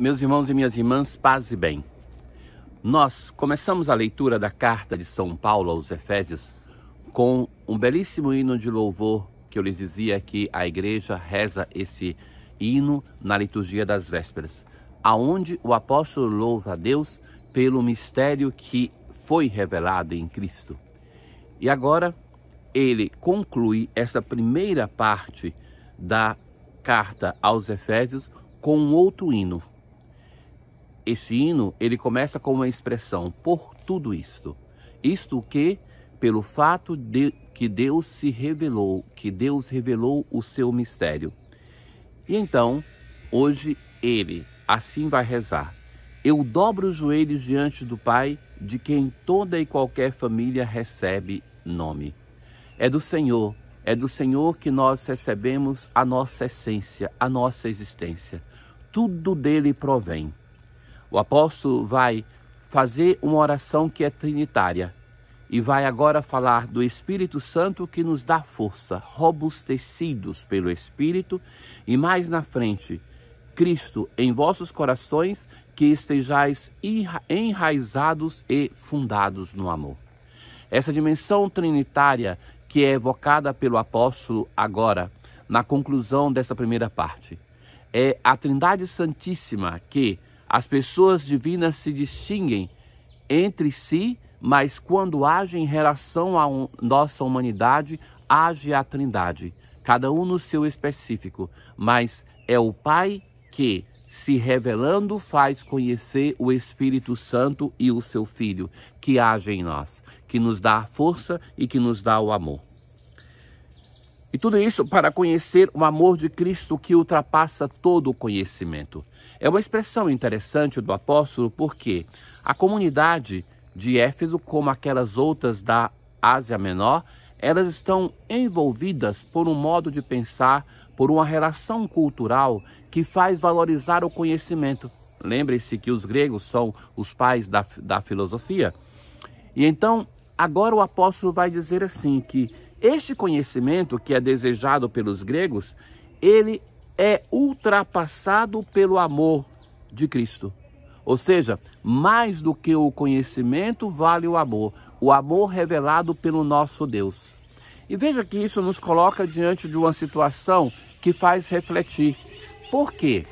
Meus irmãos e minhas irmãs, paz e bem. Nós começamos a leitura da carta de São Paulo aos Efésios com um belíssimo hino de louvor que eu lhes dizia que a igreja reza esse hino na liturgia das vésperas, aonde o apóstolo louva a Deus pelo mistério que foi revelado em Cristo. E agora ele conclui essa primeira parte da carta aos Efésios com um outro hino. Esse hino, ele começa com uma expressão, por tudo isto. Isto que, pelo fato de que Deus se revelou, que Deus revelou o seu mistério. E então, hoje ele assim vai rezar. Eu dobro os joelhos diante do Pai, de quem toda e qualquer família recebe nome. É do Senhor que nós recebemos a nossa essência, a nossa existência. Tudo dele provém. O apóstolo vai fazer uma oração que é trinitária e vai agora falar do Espírito Santo que nos dá força, robustecidos pelo Espírito, e mais na frente, Cristo em vossos corações, que estejais enraizados e fundados no amor. Essa dimensão trinitária que é evocada pelo apóstolo agora, na conclusão dessa primeira parte, é a Trindade Santíssima que as pessoas divinas se distinguem entre si, mas quando agem em relação à nossa humanidade, age a Trindade, cada um no seu específico, mas é o Pai que, se revelando, faz conhecer o Espírito Santo e o seu Filho, que age em nós, que nos dá a força e que nos dá o amor. E tudo isso para conhecer o amor de Cristo que ultrapassa todo o conhecimento. É uma expressão interessante do apóstolo porque a comunidade de Éfeso, como aquelas outras da Ásia Menor, elas estão envolvidas por um modo de pensar, por uma relação cultural que faz valorizar o conhecimento. Lembre-se que os gregos são os pais da filosofia. E então, agora o apóstolo vai dizer assim, que este conhecimento que é desejado pelos gregos, ele é ultrapassado pelo amor de Cristo. Ou seja, mais do que o conhecimento vale o amor revelado pelo nosso Deus. E veja que isso nos coloca diante de uma situação que faz refletir. Por quê?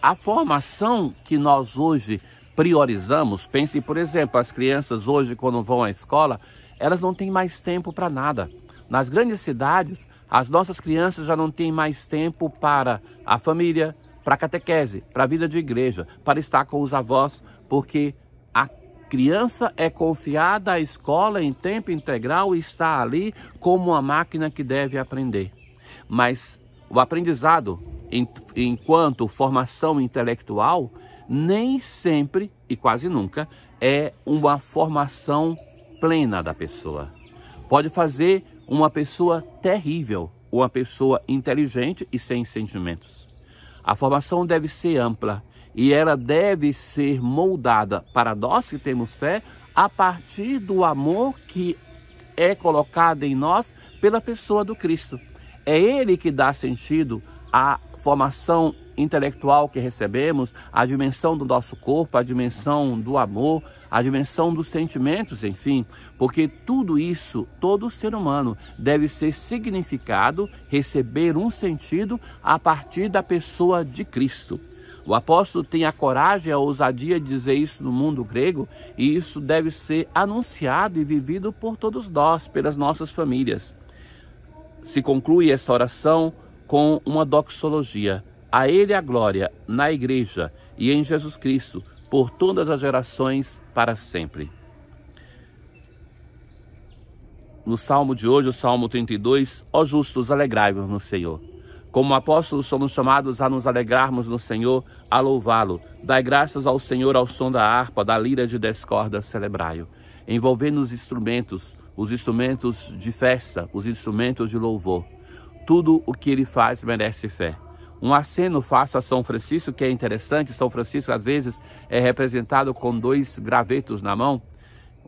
A formação que nós hoje priorizamos, pense, por exemplo, as crianças hoje quando vão à escola, elas não têm mais tempo para nada. Nas grandes cidades, as nossas crianças já não têm mais tempo para a família, para a catequese, para a vida de igreja, para estar com os avós, porque a criança é confiada à escola em tempo integral e está ali como uma máquina que deve aprender. Mas o aprendizado, enquanto formação intelectual, nem sempre e quase nunca é uma formação plena da pessoa. Pode fazer uma pessoa terrível, uma pessoa inteligente e sem sentimentos. A formação deve ser ampla e ela deve ser moldada para nós que temos fé a partir do amor que é colocado em nós pela pessoa do Cristo. É Ele que dá sentido à formação intelectual que recebemos, a dimensão do nosso corpo, a dimensão do amor, a dimensão dos sentimentos, enfim, porque tudo isso, todo ser humano deve ser significado, receber um sentido a partir da pessoa de Cristo. O apóstolo tem a coragem, a ousadia de dizer isso no mundo grego, e isso deve ser anunciado e vivido por todos nós, pelas nossas famílias. Se conclui essa oração com uma doxologia. A Ele a glória na Igreja e em Jesus Cristo, por todas as gerações, para sempre. No Salmo de hoje, o Salmo 32, ó justos, alegrai-vos no Senhor. Como apóstolos, somos chamados a nos alegrarmos no Senhor, a louvá-lo. Dai graças ao Senhor ao som da harpa, da lira de 10 cordas, celebrai-o. Envolvendo os instrumentos de festa, os instrumentos de louvor. Tudo o que ele faz merece fé. Um aceno faço a São Francisco, que é interessante. São Francisco, às vezes, é representado com 2 gravetos na mão,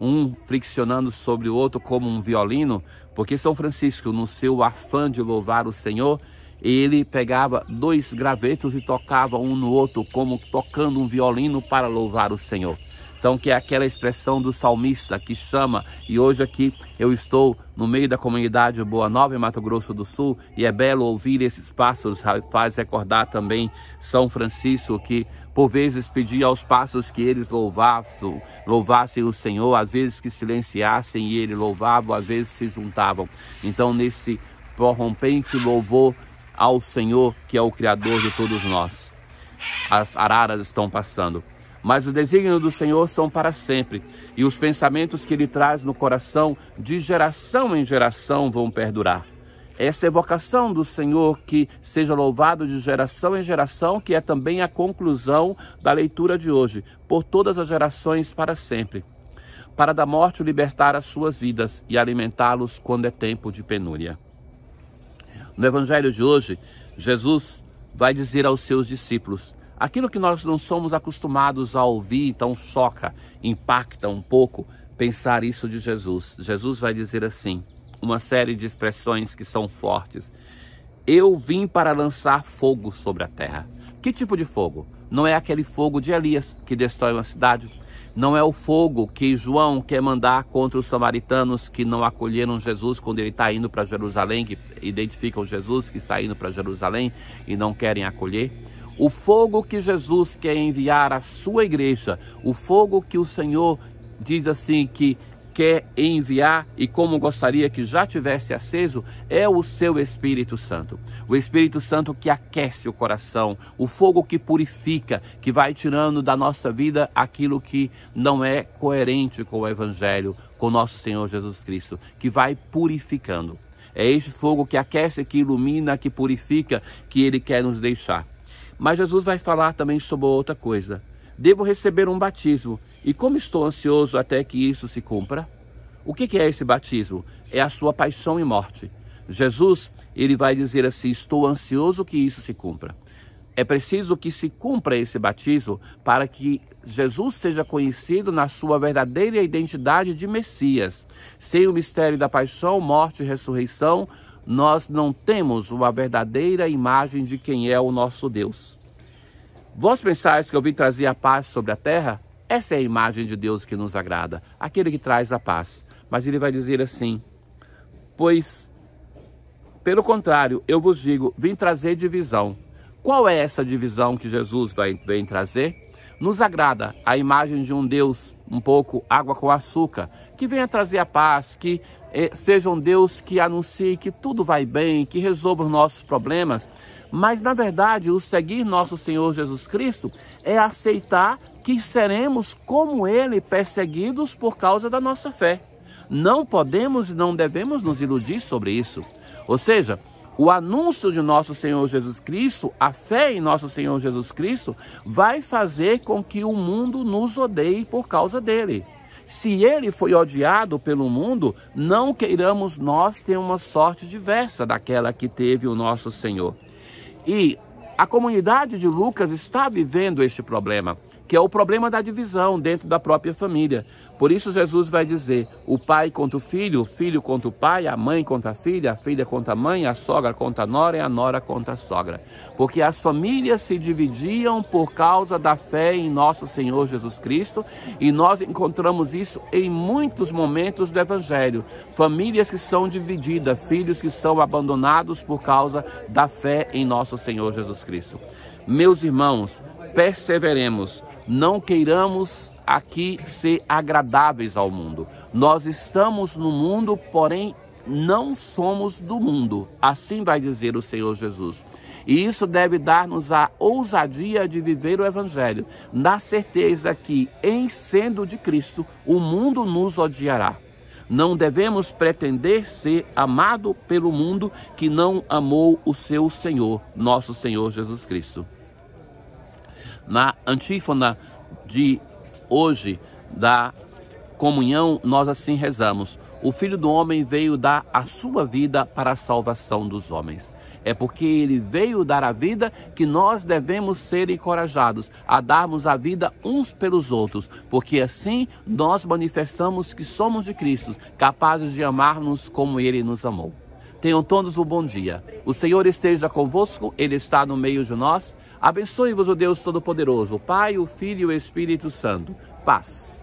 um friccionando sobre o outro como um violino, porque São Francisco, no seu afã de louvar o Senhor, ele pegava 2 gravetos e tocava um no outro, como tocando um violino para louvar o Senhor. Então, que é aquela expressão do salmista que chama, e hoje aqui eu estou no meio da comunidade Boa Nova, em Mato Grosso do Sul, e é belo ouvir esses pássaros, faz recordar também São Francisco, que por vezes pedia aos pássaros que eles louvassem o Senhor, às vezes que silenciassem e ele louvava, às vezes se juntavam. Então, nesse prorrompente louvor ao Senhor, que é o Criador de todos nós, as araras estão passando. Mas os desígnios do Senhor são para sempre, e os pensamentos que Ele traz no coração, de geração em geração, vão perdurar. Essa evocação do Senhor, que seja louvado de geração em geração, que é também a conclusão da leitura de hoje, por todas as gerações para sempre, para da morte libertar as suas vidas e alimentá-los quando é tempo de penúria. No Evangelho de hoje, Jesus vai dizer aos seus discípulos aquilo que nós não somos acostumados a ouvir, então choca, impacta um pouco pensar isso de Jesus. Jesus vai dizer assim, uma série de expressões que são fortes. Eu vim para lançar fogo sobre a terra. Que tipo de fogo? Não é aquele fogo de Elias que destrói uma cidade. Não é o fogo que João quer mandar contra os samaritanos que não acolheram Jesus quando ele está indo para Jerusalém, que identificam Jesus que está indo para Jerusalém e não querem acolher. O fogo que Jesus quer enviar à sua igreja, o fogo que o Senhor diz assim que quer enviar e como gostaria que já tivesse aceso, é o seu Espírito Santo. O Espírito Santo que aquece o coração, o fogo que purifica, que vai tirando da nossa vida aquilo que não é coerente com o Evangelho, com nosso Senhor Jesus Cristo, que vai purificando. É este fogo que aquece, que ilumina, que purifica, que Ele quer nos deixar. Mas Jesus vai falar também sobre outra coisa. Devo receber um batismo. E como estou ansioso até que isso se cumpra? O que é esse batismo? É a sua paixão e morte. Jesus, ele vai dizer assim, estou ansioso que isso se cumpra. É preciso que se cumpra esse batismo para que Jesus seja conhecido na sua verdadeira identidade de Messias. Sem o mistério da paixão, morte e ressurreição, nós não temos uma verdadeira imagem de quem é o nosso Deus. Vós pensais que eu vim trazer a paz sobre a terra? Essa é a imagem de Deus que nos agrada, aquele que traz a paz. Mas ele vai dizer assim, pois, pelo contrário, eu vos digo, vim trazer divisão. Qual é essa divisão que Jesus vem trazer? Nos agrada a imagem de um Deus um pouco água com açúcar, que venha trazer a paz, que seja um Deus que anuncie que tudo vai bem, que resolva os nossos problemas. Mas, na verdade, o seguir nosso Senhor Jesus Cristo é aceitar que seremos como Ele, perseguidos por causa da nossa fé. Não podemos e não devemos nos iludir sobre isso. Ou seja, o anúncio de nosso Senhor Jesus Cristo, a fé em nosso Senhor Jesus Cristo, vai fazer com que o mundo nos odeie por causa dele. Se ele foi odiado pelo mundo, não queiramos nós ter uma sorte diversa daquela que teve o nosso Senhor. E a comunidade de Lucas está vivendo este problema, que é o problema da divisão dentro da própria família. Por isso Jesus vai dizer, o pai contra o filho contra o pai, a mãe contra a filha contra a mãe, a sogra contra a nora e a nora contra a sogra. Porque as famílias se dividiam por causa da fé em nosso Senhor Jesus Cristo, e nós encontramos isso em muitos momentos do Evangelho. Famílias que são divididas, filhos que são abandonados por causa da fé em nosso Senhor Jesus Cristo. Meus irmãos, perseveremos, não queiramos aqui ser agradáveis ao mundo. Nós estamos no mundo, porém não somos do mundo. Assim vai dizer o Senhor Jesus. E isso deve dar-nos a ousadia de viver o Evangelho, na certeza que, em sendo de Cristo, o mundo nos odiará. Não devemos pretender ser amado pelo mundo que não amou o seu Senhor, nosso Senhor Jesus Cristo. Na antífona de hoje da comunhão, nós assim rezamos: o Filho do Homem veio dar a sua vida para a salvação dos homens. É porque ele veio dar a vida que nós devemos ser encorajados a darmos a vida uns pelos outros, porque assim nós manifestamos que somos de Cristo, capazes de amar-nos como ele nos amou. Tenham todos um bom dia. O Senhor esteja convosco, Ele está no meio de nós. Abençoe-vos o Deus Todo-Poderoso, o Pai, o Filho e o Espírito Santo. Paz.